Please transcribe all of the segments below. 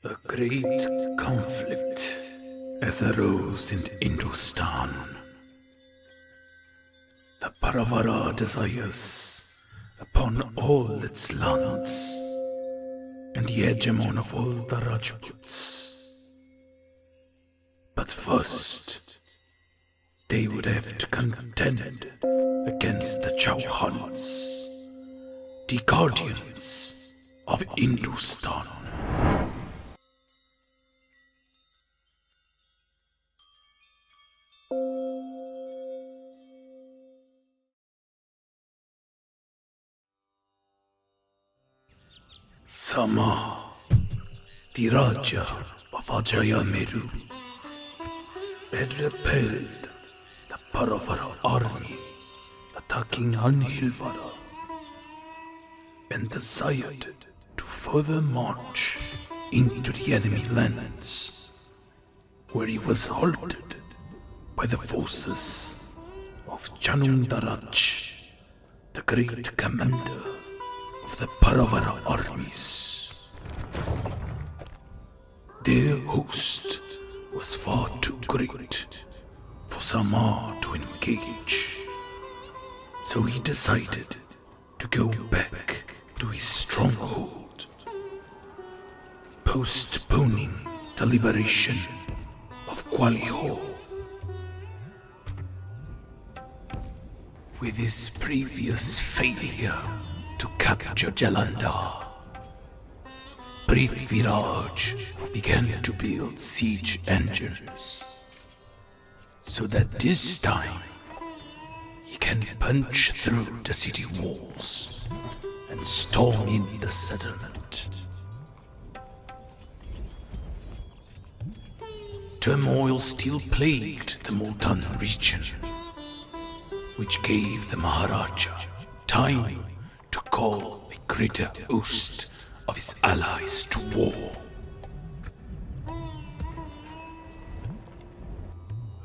A great conflict has arose in Hindustan. The Paravara desires upon all its lands, and the hegemon of all the Rajputs. But first, they would have to contend against the Chauhans, the guardians of Hindustan. Sama, the Raja of Ajayameru, had repelled the Paravara army attacking Anhilvara and desired to further march into the enemy lands, where he was halted by the forces of Chanundaraj, the great commander of the Paravara armies. Their host was far too great for Sama to engage, so he decided to go back to his stronghold, postponing the liberation of Gwalior. With his previous failure to capture Jalandhar, Prithviraj began to build siege engines, so that this time he can punch through the city walls and storm in the settlement. Turmoil still plagued the Multan region, which gave the Maharaja time to call a greater host of his allies to war.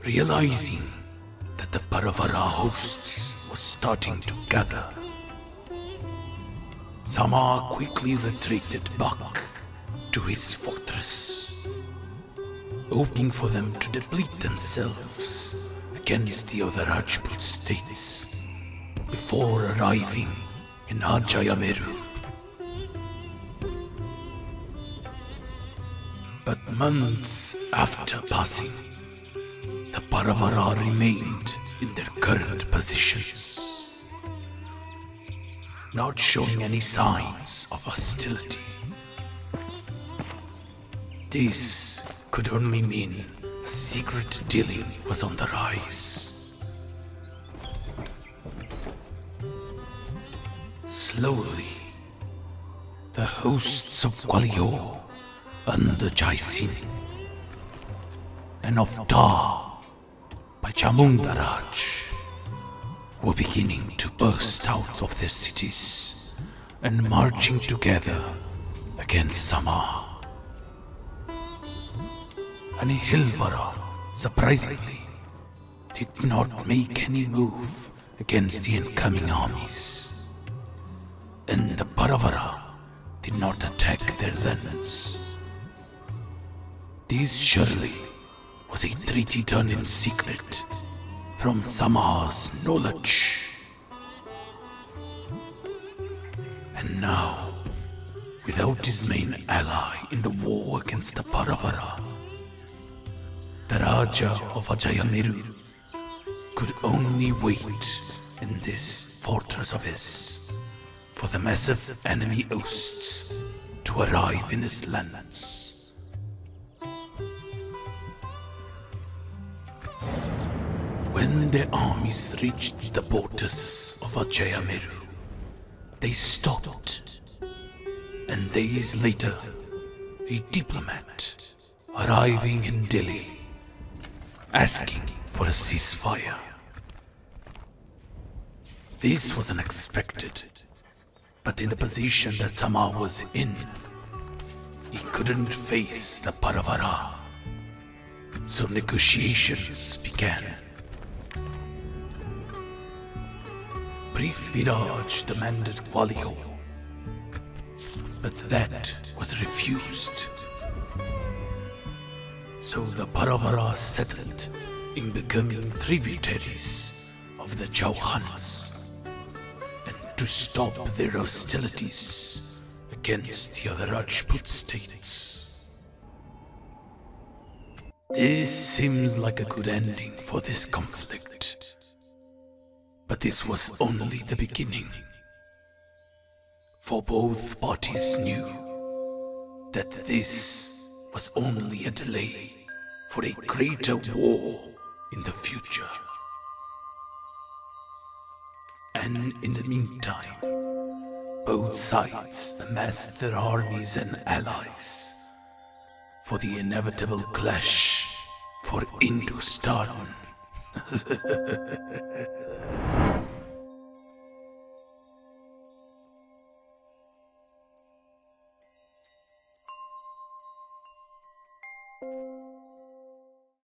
Realizing that the Paravara hosts were starting to gather, Sama quickly retreated back to his fortress, hoping for them to deplete themselves against the other Rajput states before arriving in Ajayameru. But months after passing, the Paravara remained in their current positions, not showing any signs of hostility. This could only mean secret dealing was on the rise. Slowly, the hosts of Gwalior under Jaisin and of Dar by Chamundaraj were beginning to burst out of their cities and marching together against Sama. Anhilvara, surprisingly, did not make any move against the incoming armies, and the Paravara did not attack their lands. This surely was a treaty done in secret from Sama's knowledge. And now, without his main ally in the war against the Paravara, the Raja of Ajayameru could only wait in this fortress of his for the massive enemy hosts to arrive in his lands. When their armies reached the borders of Ajayameru, they stopped, and days later, a diplomat arriving in Delhi, asking for a ceasefire. This was unexpected, but in the position that Sama was in, he couldn't face the Paravara, so negotiations began. Prithviraj demanded Gwalior, but that was refused. So the Paravara settled in becoming tributaries of the Chauhans, and to stop their hostilities against the other Rajput states. This seems like a good ending for this conflict, but this was only the beginning, for both parties knew that this was only a delay for a greater war in the future. And in the meantime, both sides amassed their armies and allies for the inevitable clash for Hindustan.